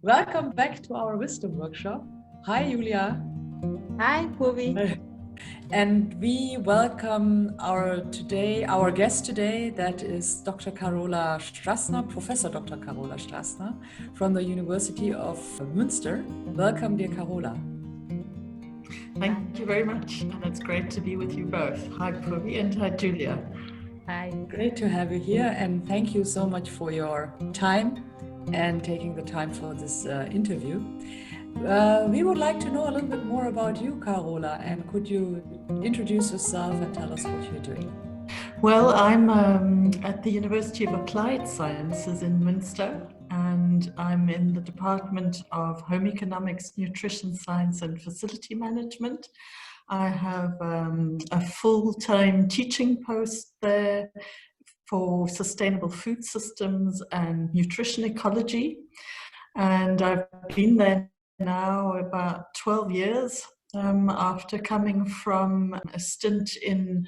Welcome back to our wisdom workshop. Hi, Julia. Hi, Purvi. And we welcome our guest today, that is Dr. Carola Strassner, Professor Dr. Carola Strassner from the University of Muenster. Welcome, dear Carola. Thank you very much, and it's great to be with you both. Hi, Purvi, and hi, Julia. Hi. Great to have you here, and thank you so much for your time and taking the time for this interview. We would like to know a little bit more about you, Carola, and could you introduce yourself and tell us what you're doing? Well, I'm at the University of Applied Sciences in Muenster, and I'm in the Department of Home Economics, Nutrition Science and Facility Management. I have a full-time teaching post there for sustainable food systems and nutrition ecology, and I've been there now about 12 years after coming from a stint in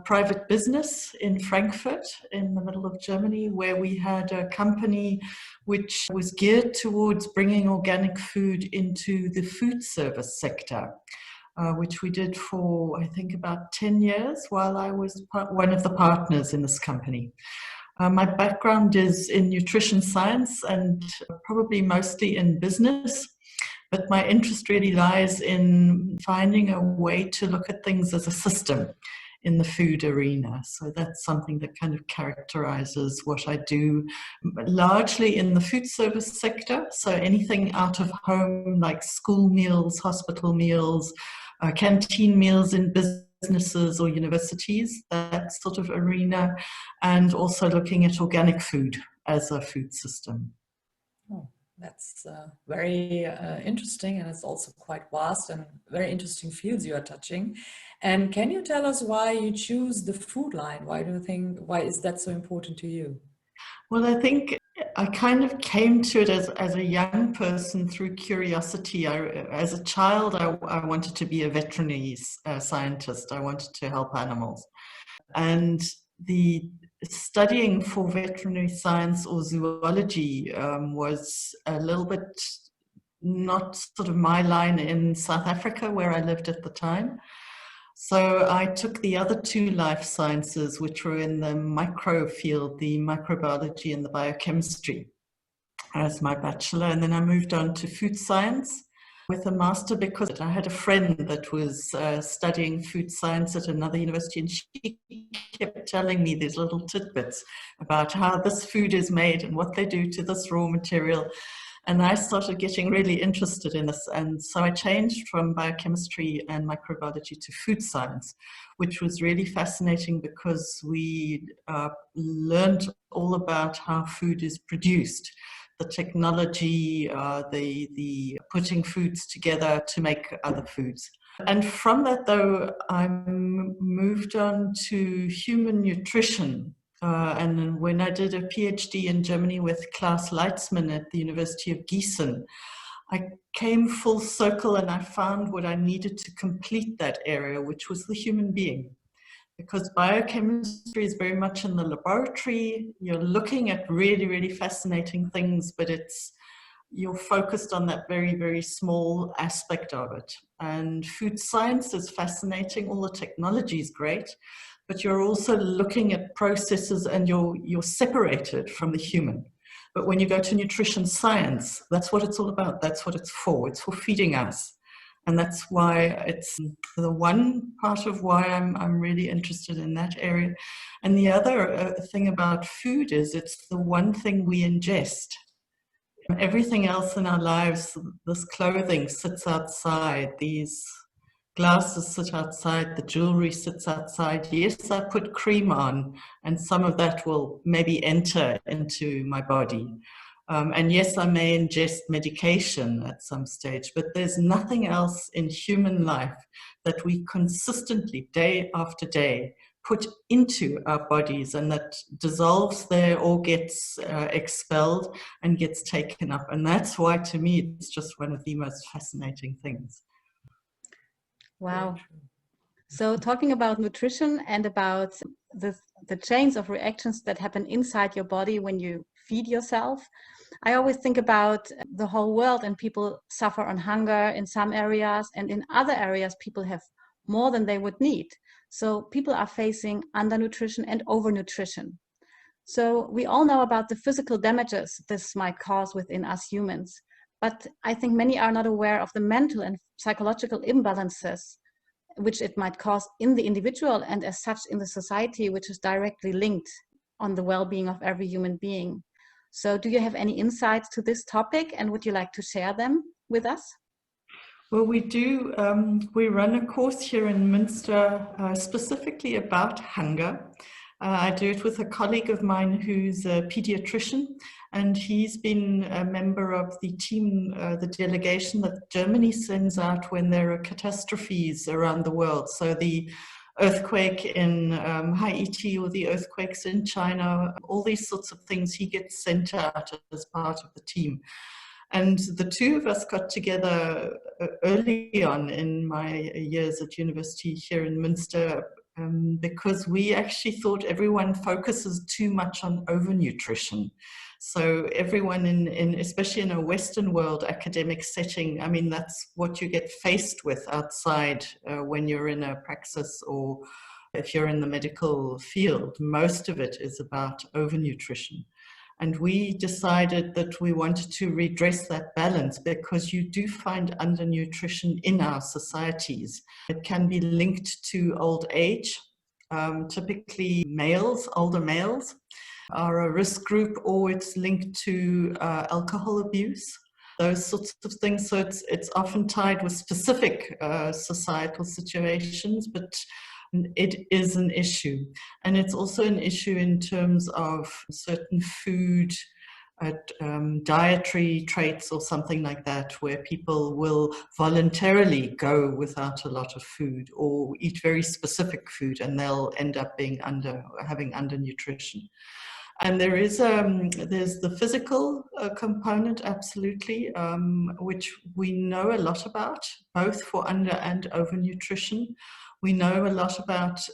private business in Frankfurt in the middle of Germany, where we had a company which was geared towards bringing organic food into the food service sector, which we did for, I think, about 10 years while I was one of the partners in this company. My background is in nutrition science and probably mostly in business, but my interest really lies in finding a way to look at things as a system in the food arena. So that's something that kind of characterizes what I do, largely in the food service sector. So anything out of home, like school meals, hospital meals, canteen meals in businesses or universities, that sort of arena, and also looking at organic food as a food system. Oh, that's very interesting, and it's also quite vast and very interesting fields you are touching. And can you tell us why you choose the food line? Why is that so important to you? Well, I think I kind of came to it as a young person through curiosity. As a child, I wanted to be a veterinary scientist. I wanted to help animals. And the studying for veterinary science or zoology was a little bit not sort of my line in South Africa, where I lived at the time. So I took the other two life sciences, which were in the micro field, the microbiology and the biochemistry, as my bachelor. And then I moved on to food science with a master, because I had a friend that was studying food science at another university, and she kept telling me these little tidbits about how this food is made and what they do to this raw material. And I started getting really interested in this. And so I changed from biochemistry and microbiology to food science, which was really fascinating because we learned all about how food is produced, the technology, the putting foods together to make other foods. And from that, though, I moved on to human nutrition. And when I did a PhD in Germany with Klaus Leitzmann at the University of Gießen, I came full circle and I found what I needed to complete that area, which was the human being. Because biochemistry is very much in the laboratory. You're looking at really, really fascinating things, but you're focused on that very, very small aspect of it. And food science is fascinating. All the technology is great, but you're also looking at processes and you're separated from the human. But when you go to nutrition science, that's what it's all about. That's what it's for. It's for feeding us. And that's why it's the one part of why I'm really interested in that area. And the other thing about food is it's the one thing we ingest. Everything else in our lives, this clothing sits outside, these glasses sit outside, the jewelry sits outside. Yes, I put cream on, and some of that will maybe enter into my body. And yes, I may ingest medication at some stage, but there's nothing else in human life that we consistently, day after day, put into our bodies and that dissolves there or gets expelled and gets taken up. And that's why, to me, it's just one of the most fascinating things. Wow. So talking about nutrition and about the chains of reactions that happen inside your body when you feed yourself, I always think about the whole world, and people suffer on hunger in some areas, and in other areas people have more than they would need. So people are facing undernutrition and overnutrition. So we all know about the physical damages this might cause within us humans, but I think many are not aware of the mental and psychological imbalances which it might cause in the individual and as such in the society, which is directly linked on the well-being of every human being. So do you have any insights to this topic, and would you like to share them with us? Well, we do. We run a course here in Muenster specifically about hunger. I do it with a colleague of mine who's a pediatrician, and he's been a member of the team, the delegation that Germany sends out when there are catastrophes around the world. So the earthquake in Haiti or the earthquakes in China, all these sorts of things, he gets sent out as part of the team. And the two of us got together early on in my years at university here in Muenster because we actually thought everyone focuses too much on overnutrition. So everyone especially in a Western world academic setting, I mean, that's what you get faced with outside when you're in a praxis or if you're in the medical field. Most of it is about overnutrition. And we decided that we wanted to redress that balance because you do find undernutrition in our societies. It can be linked to old age. Typically males, older males, are a risk group, or it's linked to alcohol abuse, those sorts of things. So it's often tied with specific societal situations, but it is an issue. And it's also an issue in terms of certain food, dietary traits or something like that, where people will voluntarily go without a lot of food or eat very specific food, and they'll end up being having undernutrition. And there's the physical component, absolutely, which we know a lot about, both for under and overnutrition. We know a lot about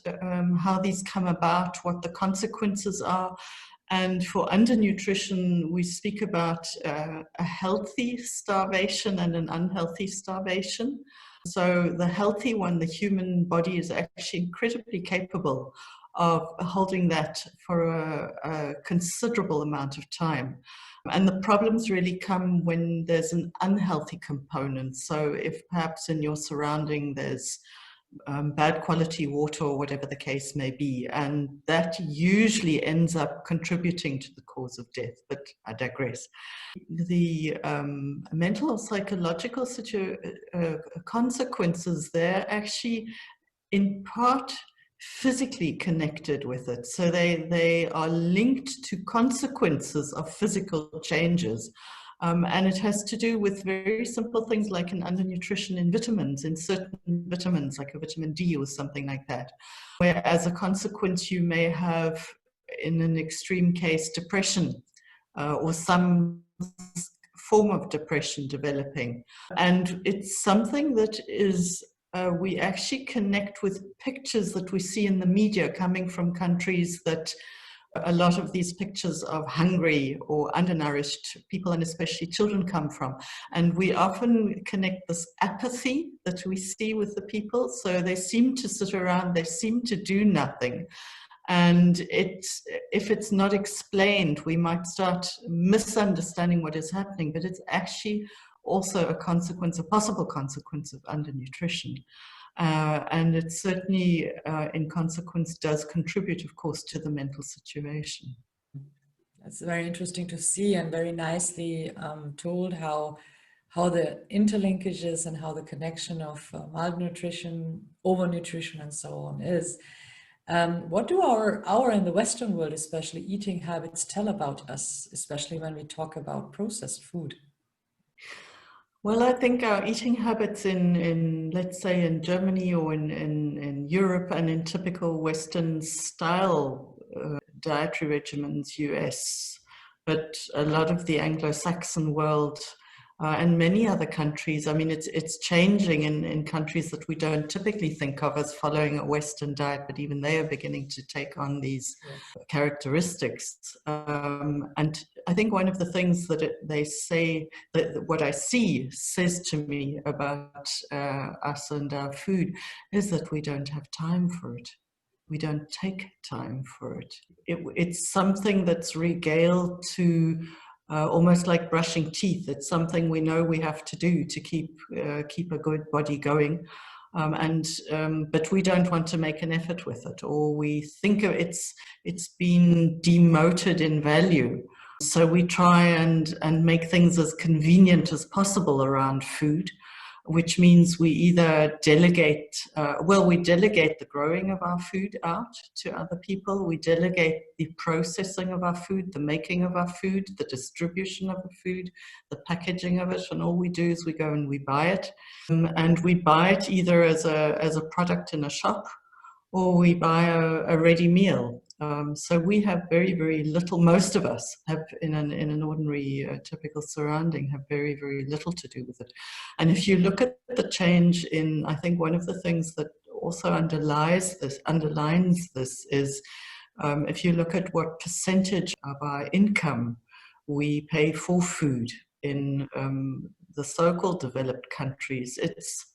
how these come about, what the consequences are. And for undernutrition, we speak about a healthy starvation and an unhealthy starvation. So the healthy one, the human body is actually incredibly capable of holding that for a considerable amount of time. And the problems really come when there's an unhealthy component. So if perhaps in your surrounding there's bad quality water or whatever the case may be, and that usually ends up contributing to the cause of death, but I digress. The mental or psychological consequences, they're actually in part physically connected with it. So they are linked to consequences of physical changes. And it has to do with very simple things like an undernutrition in vitamins, in certain vitamins, like a vitamin D or something like that, where as a consequence you may have, in an extreme case, depression or some form of depression developing. And it's something that is we actually connect with pictures that we see in the media coming from countries that a lot of these pictures of hungry or undernourished people, and especially children, come from. And we often connect this apathy that we see with the people. So they seem to sit around, they seem to do nothing. And if it's not explained, we might start misunderstanding what is happening, but it's actually also a possible consequence of undernutrition. And it certainly, in consequence, does contribute, of course, to the mental situation. That's very interesting to see, and very nicely told how the interlinkages and how the connection of malnutrition, overnutrition, and so on is. What do our in the Western world, especially eating habits, tell about us, especially when we talk about processed food? Well, I think our eating habits in let's say in Germany or in Europe and in typical Western style dietary regimens, US, but a lot of the Anglo-Saxon world, and many other countries. I mean, it's changing in countries that we don't typically think of as following a Western diet, but even they are beginning to take on these characteristics. And I think one of the things that they say, that what I see says to me about us and our food, is that we don't have time for it. We don't take time for it. It's something that's regaled to almost like brushing teeth. It's something we know we have to do to keep a good body going, but we don't want to make an effort with it, or we think of it's been demoted in value. So we try and make things as convenient as possible around food, which means we either delegate, we delegate the growing of our food out to other people. We delegate the processing of our food, the making of our food, the distribution of the food, the packaging of it, and all we do is we go and we buy it. And we buy it either as a product in a shop, or we buy a ready meal. So we have very, very little, most of us have in an ordinary typical surrounding have very, very little to do with it. And if you look at the change in, I think one of the things that also underlines this is if you look at what percentage of our income we pay for food in the so-called developed countries, it's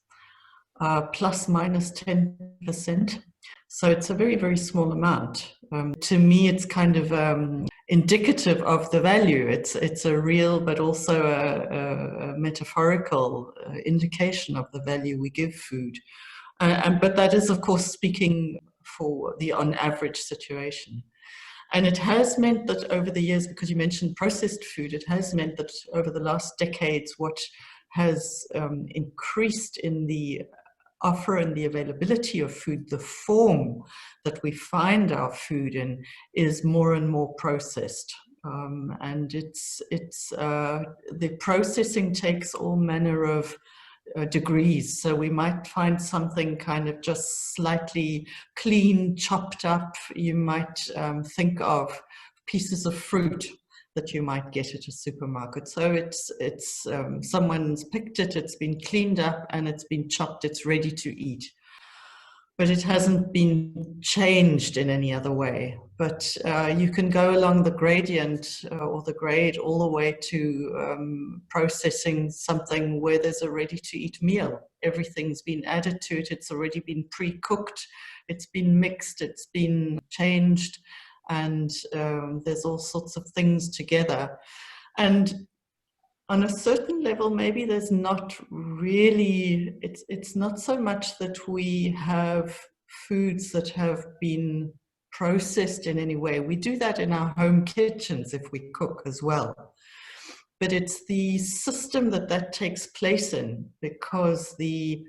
plus minus 10%. So it's a very, very small amount. To me, it's kind of indicative of the value. It's a real, but also a metaphorical indication of the value we give food. But that is, of course, speaking for the on average situation. And it has meant that over the years, because you mentioned processed food, it has meant that over the last decades, what has increased in the offer and the availability of food, the form that we find our food in, is more and more processed. And the processing takes all manner of degrees. So we might find something kind of just slightly clean, chopped up. You might think of pieces of fruit that you might get at a supermarket. So it's someone's picked it, it's been cleaned up, and it's been chopped, it's ready to eat. But it hasn't been changed in any other way. But you can go along the gradient or the grade all the way to processing something where there's a ready-to-eat meal. Everything's been added to it, it's already been pre-cooked, it's been mixed, it's been changed, and there's all sorts of things together. And on a certain level, maybe there's not really, it's not so much that we have foods that have been processed in any way. We do that in our home kitchens if we cook as well. But it's the system that takes place in, because the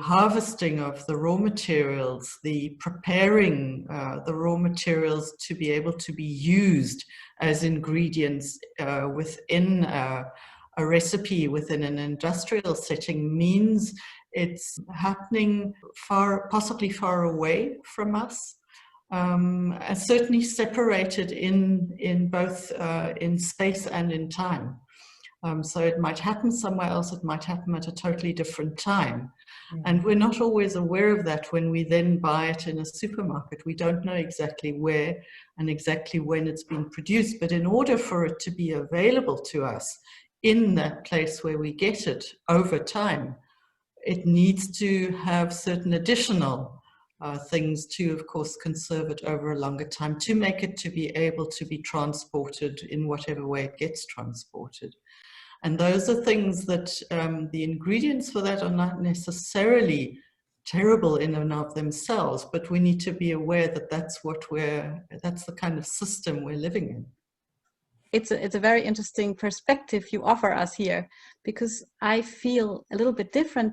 harvesting of the raw materials, the preparing the raw materials to be able to be used as ingredients within a recipe within an industrial setting, means it's happening possibly far away from us, certainly separated in both in space and in time. So it might happen somewhere else, it might happen at a totally different time. And we're not always aware of that when we then buy it in a supermarket. We don't know exactly where and exactly when it's been produced. But in order for it to be available to us in that place where we get it over time, it needs to have certain additional things to, of course, conserve it over a longer time, to make it to be able to be transported in whatever way it gets transported. And those are things that the ingredients for that are not necessarily terrible in and of themselves, but we need to be aware that that's the kind of system we're living in. It's a very interesting perspective you offer us here, because I feel a little bit different,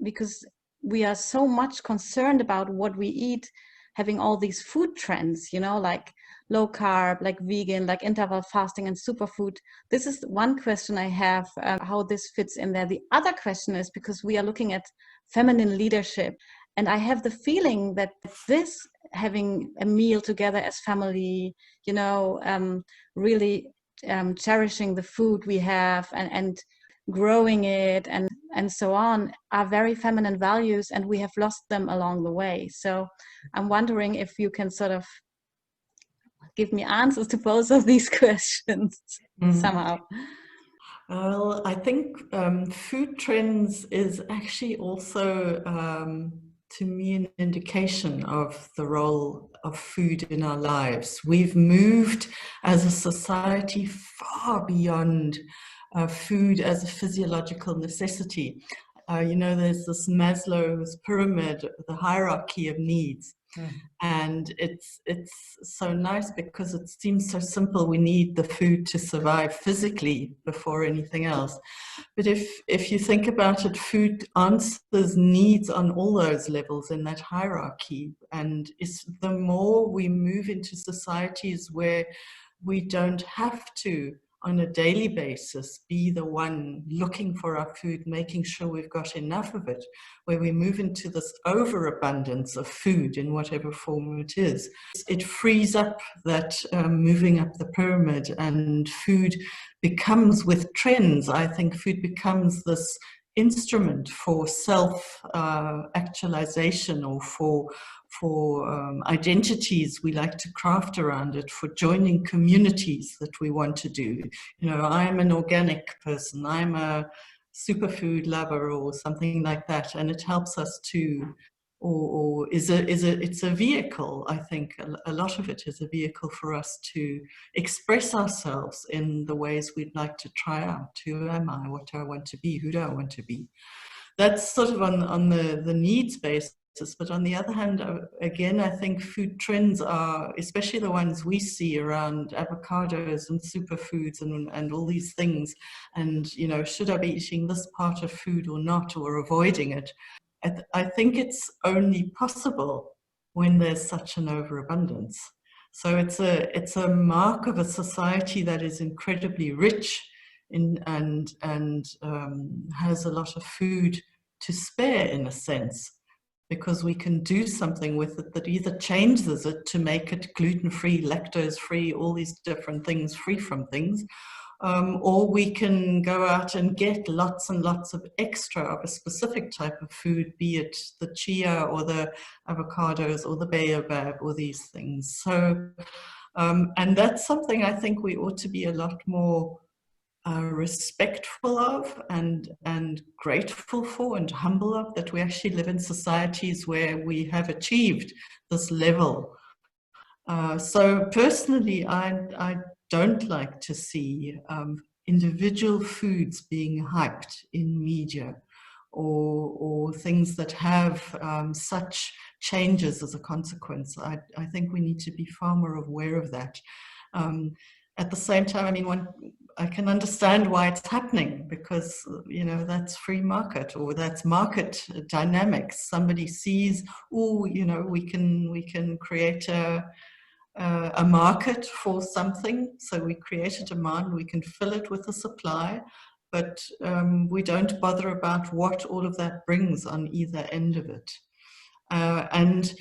because we are so much concerned about what we eat, having all these food trends, like low carb, like vegan, like interval fasting and superfood. This is one question I have, how this fits in there. The other question is, because we are looking at feminine leadership, and I have the feeling that this, having a meal together as family, really cherishing the food we have, and growing it and so on are very feminine values, and we have lost them along the way. So I'm wondering if you can sort of give me answers to both of these questions somehow. Well, I think food trends is actually also, to me, an indication of the role of food in our lives. We've moved as a society far beyond food as a physiological necessity. There's this Maslow's pyramid, the hierarchy of needs. And it's so nice because it seems so simple. We need the food to survive physically before anything else. But if you think about it, food answers needs on all those levels in that hierarchy. And it's the more we move into societies where we don't have to, on a daily basis, be the one looking for our food, making sure we've got enough of it, where we move into this overabundance of food in whatever form it is. It frees up that moving up the pyramid, and food becomes, with trends, I think food becomes this instrument for self-actualization, or for identities we like to craft around it, for joining communities that we want to do. I'm an organic person, I'm a superfood lover or something like that, and it helps us to, it's a vehicle. I think a lot of it is a vehicle for us to express ourselves in the ways we'd like to try out. Who am I? What do I want to be? Who do I want to be? That's sort of on the needs basis. But on the other hand, again, I think food trends are, especially the ones we see around avocados and superfoods and all these things, and, should I be eating this part of food or not, or avoiding it? I think it's only possible when there's such an overabundance. So it's a mark of a society that is incredibly rich and has a lot of food to spare, in a sense, because we can do something with it that either changes it to make it gluten-free, lactose-free, all these different things, free from things, or we can go out and get lots and lots of extra of a specific type of food, be it the chia or the avocados or the baobab or these things. So, and that's something I think we ought to be a lot more respectful of and grateful for and humble of, that we actually live in societies where we have achieved this level. So personally, I don't like to see individual foods being hyped in media, or things that have such changes as a consequence. I think we need to be far more aware of that. At the same time, I mean, I can understand why it's happening, because, that's free market, or that's market dynamics. Somebody sees, we can create a market for something. So we create a demand, we can fill it with a supply, but we don't bother about what all of that brings on either end of it. And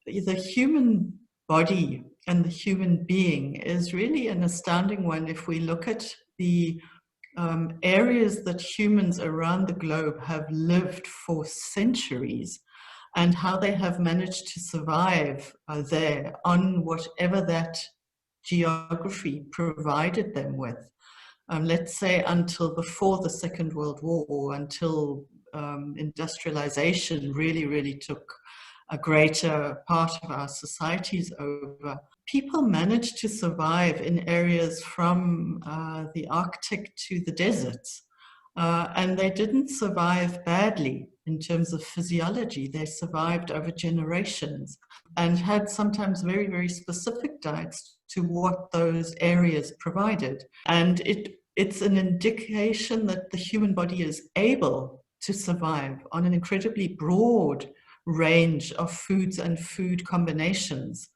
the human body and the human being is really an astounding one if we look at the areas that humans around the globe have lived for centuries, and how they have managed to survive there on whatever that geography provided them with. Let's say until before the Second World War, or until industrialization really took a greater part of our societies over. People managed to survive in areas from the Arctic to the deserts. And they didn't survive badly in terms of physiology. They survived over generations and had sometimes very, very specific diets to what those areas provided. And it's an indication that the human body is able to survive on an incredibly broad range of foods and food combinations,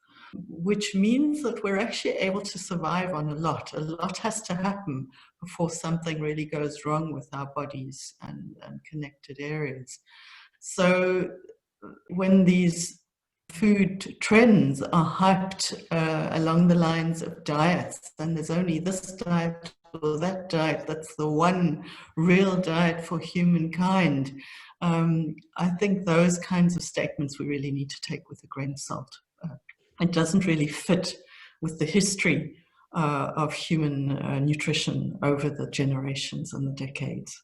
which means that we're actually able to survive on a lot. A lot has to happen before something really goes wrong with our bodies and connected areas. So when these food trends are hyped along the lines of diets, and there's only this diet or that diet, that's the one real diet for humankind. I think those kinds of statements we really need to take with a grain of salt. It doesn't really fit with the history of human nutrition over the generations and the decades.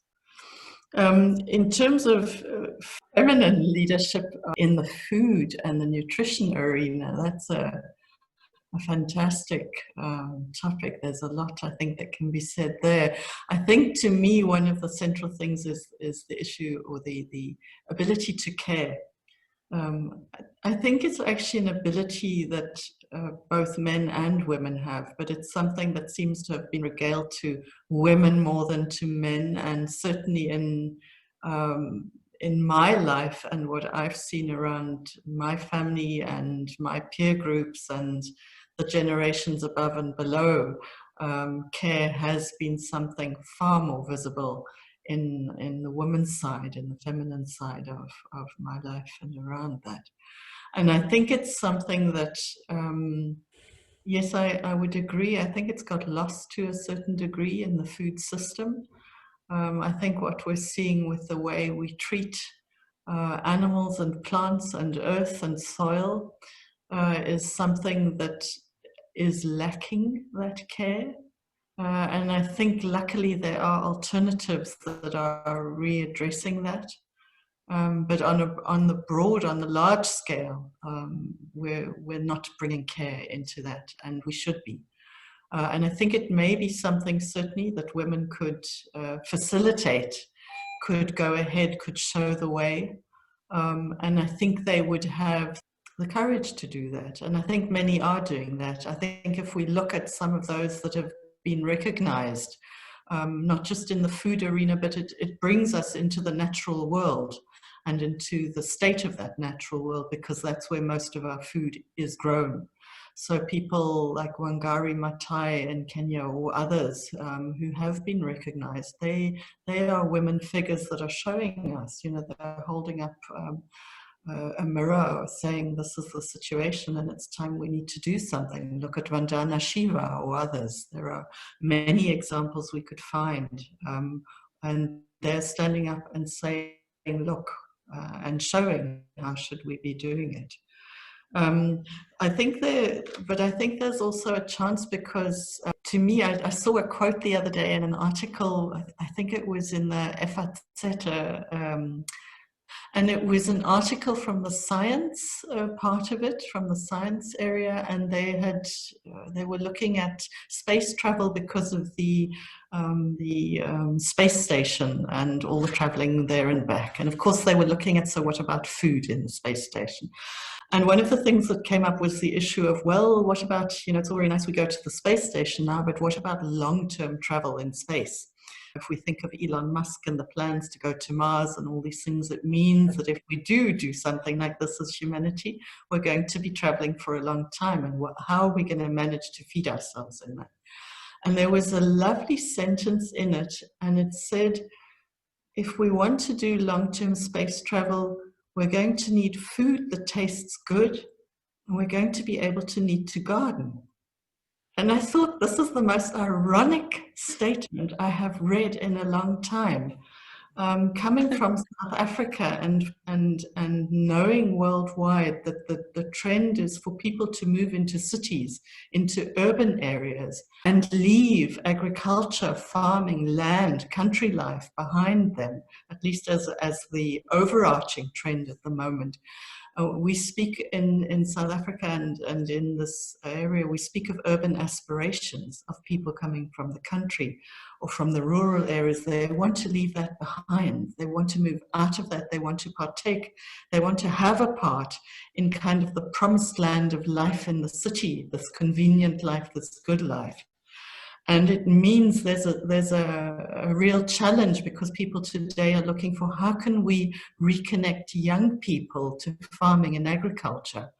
In terms of feminine leadership in the food and the nutrition arena, that's a fantastic topic. There's a lot, I think, that can be said there. I think, to me, one of the central things is the issue, or the ability to care. I think it's actually an ability that both men and women have, but it's something that seems to have been regaled to women more than to men, and certainly in my life and what I've seen around my family and my peer groups and the generations above and below, care has been something far more visible in the woman's side, in the feminine side of my life and around that. And I think it's something that, yes, I would agree. I think it's got lost to a certain degree in the food system. I think what we're seeing with the way we treat animals and plants and earth and soil is something that is lacking that care. And I think luckily there are alternatives that are readdressing that. But on the large scale, we're not bringing care into that, and we should be. And I think it may be something certainly that women could facilitate, could go ahead, could show the way. And I think they would have the courage to do that. And I think many are doing that. I think if we look at some of those that have been recognized, not just in the food arena, but it brings us into the natural world and into the state of that natural world, because that's where most of our food is grown. So people like Wangari Maathai in Kenya, or others who have been recognized, they are women figures that are showing us, they're holding up a mirror saying this is the situation and it's time we need to do something. Look at Vandana Shiva or others. There are many examples we could find. And they're standing up and saying, look, and showing how should we be doing it. I think there's also a chance, because to me, I saw a quote the other day in an article, I think it was in the FAZ, and it was an article from the science part of it, from the science area, and they were looking at space travel because of the space station and all the traveling there and back. And of course they were looking at, so what about food in the space station? And one of the things that came up was the issue of, well, what about, it's all very nice we go to the space station now, but what about long-term travel in space? If we think of Elon Musk and the plans to go to Mars and all these things, it means that if we do something like this as humanity, we're going to be traveling for a long time. And how are we going to manage to feed ourselves in that? And there was a lovely sentence in it, and it said, if we want to do long-term space travel, we're going to need food that tastes good, and we're going to be able to need to garden. And I thought, this is the most ironic statement I have read in a long time. Coming from South Africa and knowing worldwide that the trend is for people to move into cities, into urban areas, and leave agriculture, farming, land, country life behind them, at least as the overarching trend at the moment. We speak in South Africa and in this area, we speak of urban aspirations of people coming from the country or from the rural areas. They want to leave that behind. They want to move out of that. They want to partake. They want to have a part in kind of the promised land of life in the city, this convenient life, this good life. And it means there's a real challenge, because people today are looking for, how can we reconnect young people to farming and agriculture,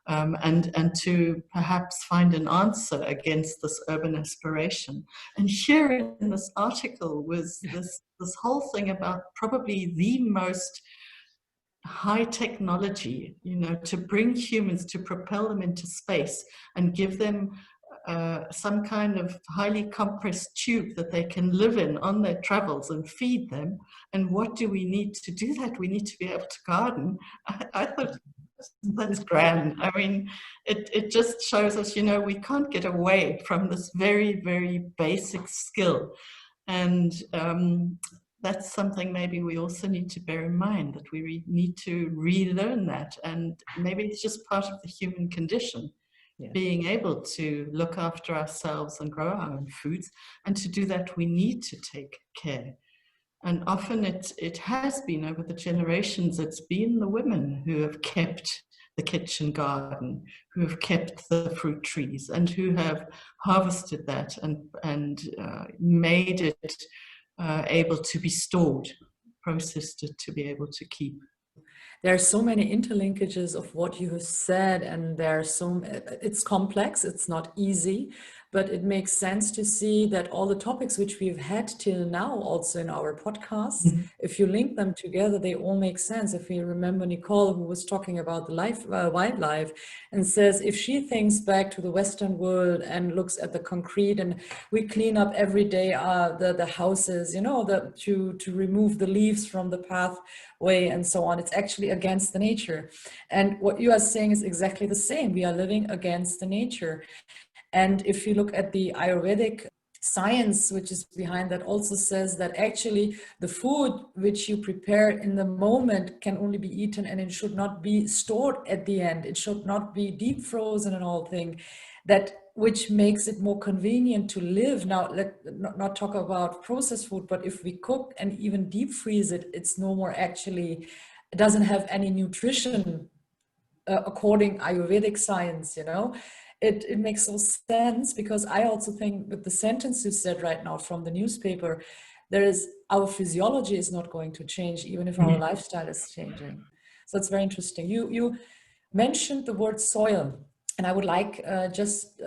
and to perhaps find an answer against this urban aspiration. And here in this article was this whole thing about probably the most high technology, to bring humans, to propel them into space and give them some kind of highly compressed tube that they can live in on their travels and feed them. And what do we need to do that? We need to be able to garden. I thought, that's grand. I mean, it just shows us, we can't get away from this very, very basic skill. And that's something maybe we also need to bear in mind, that we need to relearn that. And maybe it's just part of the human condition, being able to look after ourselves and grow our own foods. And to do that, we need to take care. And often it has been over the generations, it's been the women who have kept the kitchen garden, who have kept the fruit trees, and who have harvested that and made it able to be stored, processed it to be able to keep. There are so many interlinkages of what you have said, and it's complex, it's not easy, but it makes sense to see that all the topics which we've had till now also in our podcasts, if you link them together, they all make sense. If you remember Nicole, who was talking about the wildlife, and says if she thinks back to the Western world and looks at the concrete, and we clean up every day the houses, to remove the leaves from the pathway and so on, it's actually against the nature. And what you are saying is exactly the same. We are living against the nature. And if you look at the Ayurvedic science, which is behind that, also says that actually the food which you prepare in the moment can only be eaten, and it should not be stored at the end. It should not be deep frozen and all thing, which makes it more convenient to live. Now, let's not talk about processed food, but if we cook and even deep freeze it, it's no more actually, it doesn't have any nutrition according Ayurvedic science, It makes no sense, because I also think with the sentence you said right now from the newspaper, our physiology is not going to change, even if our lifestyle is changing. So it's very interesting. You mentioned the word soil, and I would like just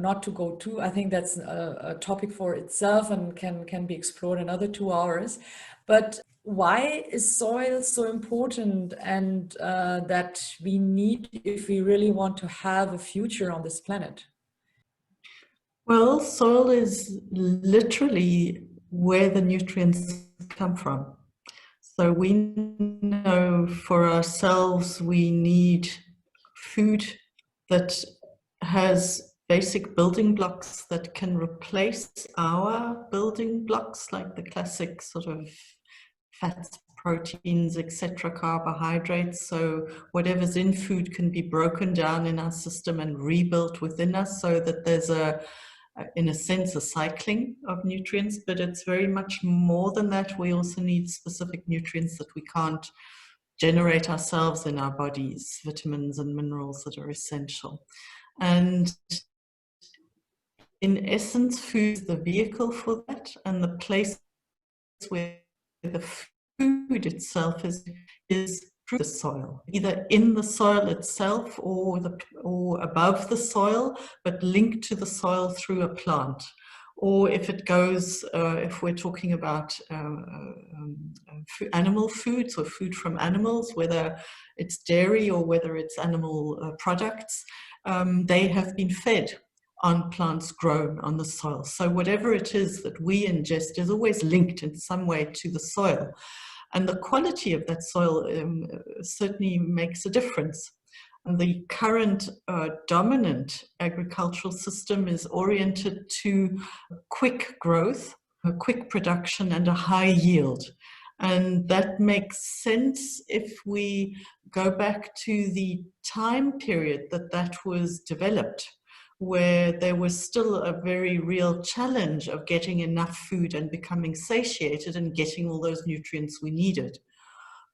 not to go too, I think that's a topic for itself and can be explored another 2 hours. But why is soil so important, and that we need if we really want to have a future on this planet? Well, soil is literally where the nutrients come from. So we know for ourselves we need food that has basic building blocks that can replace our building blocks, like the classic sort of fats, proteins, etc., carbohydrates. So whatever's in food can be broken down in our system and rebuilt within us, so that there's in a sense, a cycling of nutrients. But it's very much more than that. We also need specific nutrients that we can't generate ourselves in our bodies, vitamins and minerals that are essential. And in essence, food is the vehicle for that, and the place where the food itself is through the soil, either in the soil itself or above the soil, but linked to the soil through a plant. Or if it goes, if we're talking about animal foods or food from animals, whether it's dairy or whether it's animal products, they have been fed on plants grown on the soil. So whatever it is that we ingest is always linked in some way to the soil. And the quality of that soil certainly makes a difference. And the current dominant agricultural system is oriented to quick growth, a quick production, and a high yield. And that makes sense if we go back to the time period that was developed, where there was still a very real challenge of getting enough food and becoming satiated and getting all those nutrients we needed.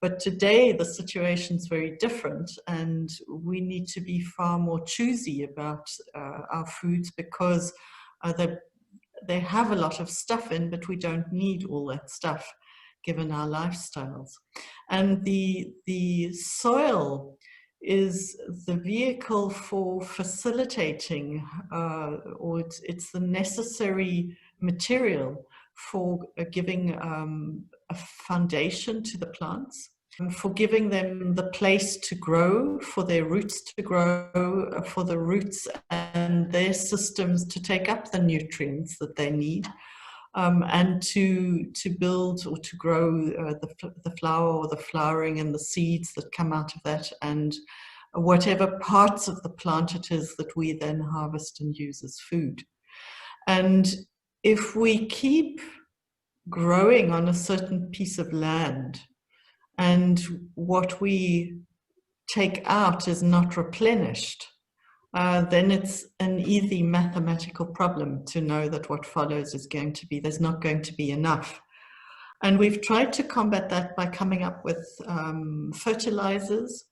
But today the situation is very different, and we need to be far more choosy about our foods, because they have a lot of stuff in, but we don't need all that stuff given our lifestyles. And the soil is the vehicle for facilitating, or it's the necessary material for giving a foundation to the plants. for giving them the place to grow, for their roots to grow, for the roots and their systems to take up the nutrients that they need, and to build or to grow the flower or the flowering and the seeds that come out of that, and whatever parts of the plant it is that we then harvest and use as food. And if we keep growing on a certain piece of land, and what we take out is not replenished, then it's an easy mathematical problem to know that what follows is going to be, there's not going to be enough. And we've tried to combat that by coming up with fertilizers,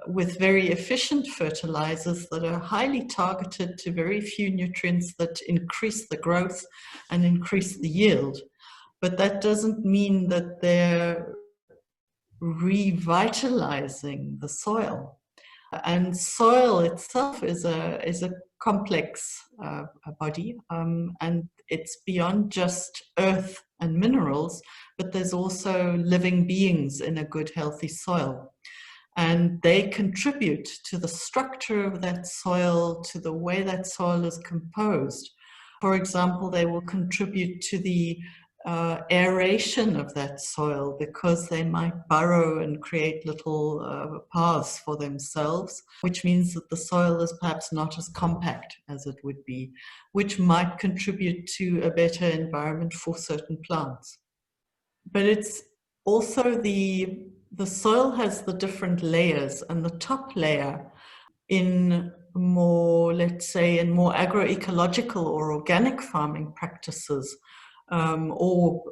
with very efficient fertilizers that are highly targeted to very few nutrients that increase the growth and increase the yield. But that doesn't mean that they're revitalizing the soil. And soil itself is a complex body, and it's beyond just earth and minerals, but there's also living beings in a good, healthy soil. And they contribute to the structure of that soil, to the way that soil is composed. For example, they will contribute to the aeration of that soil, because they might burrow and create little paths for themselves, which means that the soil is perhaps not as compact as it would be, which might contribute to a better environment for certain plants. But it's also the soil has the different layers, and the top layer in more, let's say, in more agroecological or organic farming practices, or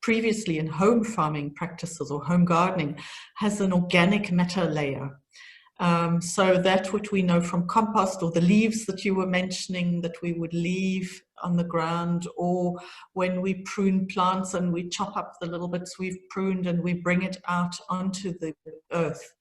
previously in home farming practices or home gardening, has an organic matter layer. So that which we know from compost, or the leaves that you were mentioning that we would leave on the ground, or when we prune plants and we chop up the little bits we've pruned and we bring it out onto the earth.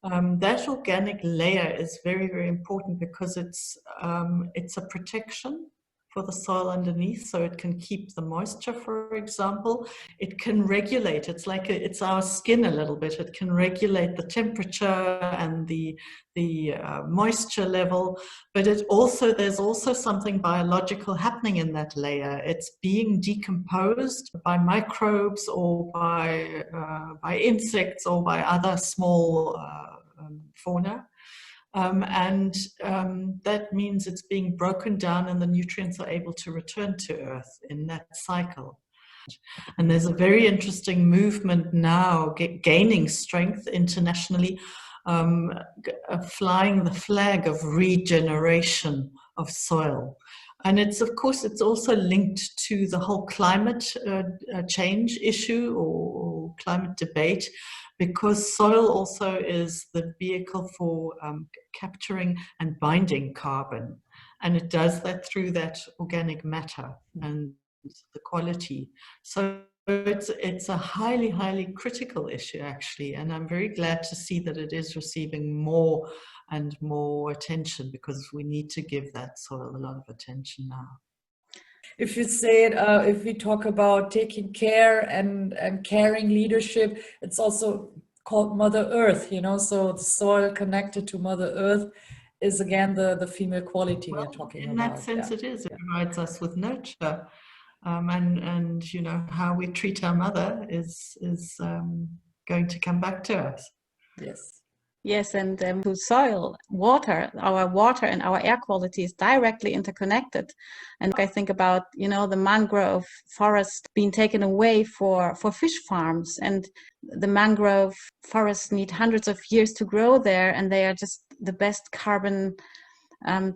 That organic layer is very, very important, because it's a protection for the soil underneath, so it can keep the moisture, for example. It can regulate, it's our skin a little bit, it can regulate the temperature and the moisture level, but there's also something biological happening in that layer. It's being decomposed by microbes, or by insects, or by other small fauna. That means it's being broken down, and the nutrients are able to return to Earth in that cycle. And there's a very interesting movement now gaining strength internationally, flying the flag of regeneration of soil. And it's also linked to the whole climate change issue, or climate debate, because soil also is the vehicle for capturing and binding carbon. And it does that through that organic matter and the quality. So it's a highly, highly critical issue, actually. And I'm very glad to see that it is receiving more and more attention, because we need to give that soil a lot of attention now. If you say it, if we talk about taking care and caring leadership, it's also called Mother Earth, you know, so the soil connected to Mother Earth is again the female quality we're talking about. In that sense, it is. It provides us with nurture, and you know, how we treat our mother is going to come back to us. Yes. Yes, and to soil, our water and our air quality is directly interconnected. And I think about, you know, the mangrove forest being taken away for fish farms, and the mangrove forests need hundreds of years to grow there, and they are just the best carbon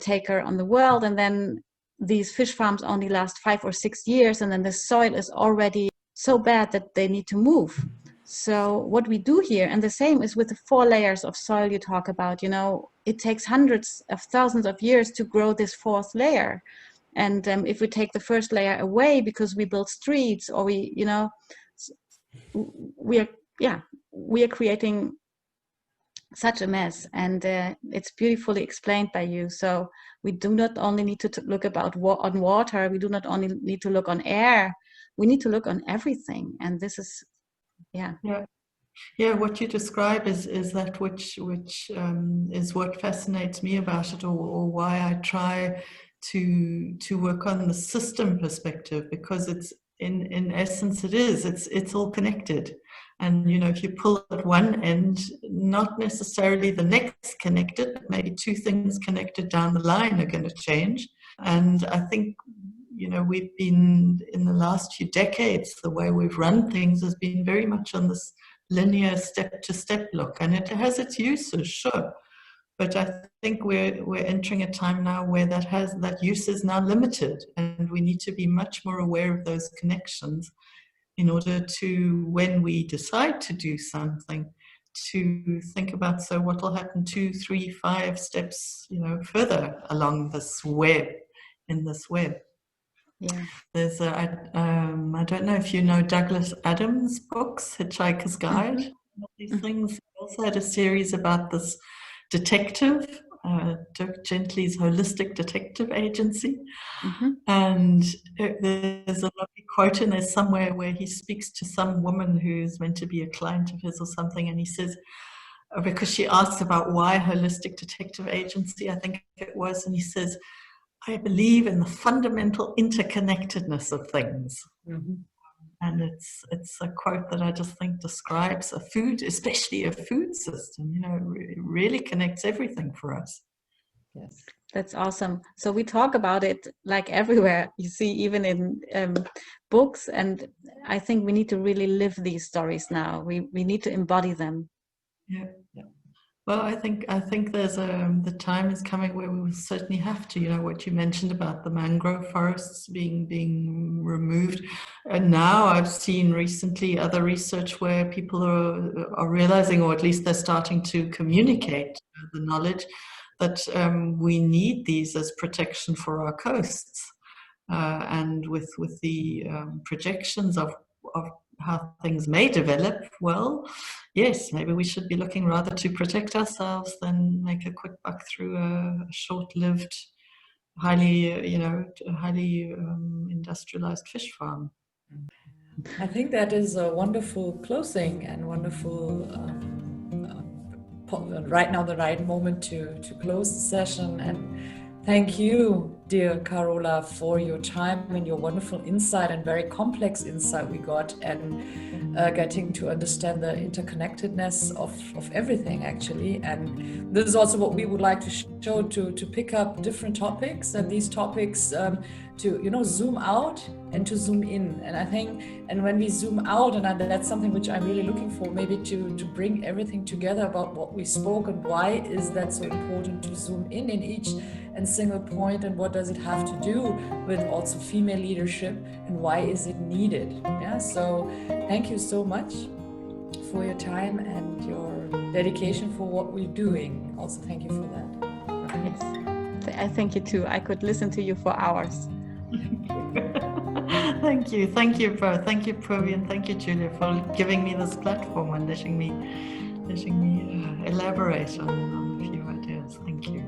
taker on the world. And then these fish farms only last 5 or 6 years, and then the soil is already so bad that they need to move. So what we do here, and the same is with the 4 layers of soil you talk about, you know, it takes hundreds of thousands of years to grow this 4th layer. And if we take the first layer away because we build streets, or we, you know, we are creating such a mess. And it's beautifully explained by you. So we do not only need to look on water, we do not only need to look on air, we need to look on everything. And this is, yeah. Yeah, what you describe is that which is what fascinates me about it, or why I try to work on the system perspective, because it's in essence it's all connected. And if you pull at one end, not necessarily the next connected, but maybe two things connected down the line are going to change. And I think we've been, in the last few decades, the way we've run things has been very much on this linear step-to-step look, and it has its uses, sure, but I think we're entering a time now where that use is now limited, and we need to be much more aware of those connections in order to, when we decide to do something, to think about, so what will happen 2, 3, 5 steps further along this web, in this web. Yeah. There's I don't know if you know Douglas Adams' books, Hitchhiker's Guide, all these things. He also had a series about this detective, Dirk Gently's Holistic Detective Agency. And there's a lovely quote in there somewhere where he speaks to some woman who's meant to be a client of his or something, and he says, because she asks about why Holistic Detective Agency, I think it was, and he says, I believe in the fundamental interconnectedness of things. Mm-hmm. And it's a quote that I just think describes a food, especially a food system, it really connects everything for us. Yes, that's awesome. So we talk about it like everywhere, you see, even in books. And I think we need to really live these stories now. We need to embody them. Yeah. Well, I think there's the time is coming where we will certainly have to, what you mentioned about the mangrove forests being removed. And now I've seen recently other research where people are realizing, or at least they're starting to communicate the knowledge that we need these as protection for our coasts. And with the projections of how things may develop, well, yes, maybe we should be looking rather to protect ourselves than make a quick buck through a short-lived, highly industrialized fish farm. I think that is a wonderful closing and wonderful, right now the right moment to close the session. And thank you, dear Carola, for your time and your wonderful insight and very complex insight we got, and getting to understand the interconnectedness of everything, actually. And this is also what we would like to show, to pick up different topics, and these topics to zoom out and to zoom in. And I think, and when we zoom out, and that's something which I'm really looking for, maybe to bring everything together about what we spoke, and why is that so important to zoom in each and single point, and what does it have to do with also female leadership, and why is it needed? Yeah, so thank you so much for your time and your dedication for what we're doing. Also, thank you for that. Yes, I thank you too. I could listen to you for hours. Thank you, Prof. Thank you, Provi, and thank you, Julia, for giving me this platform and letting me elaborate on a few ideas. Thank you.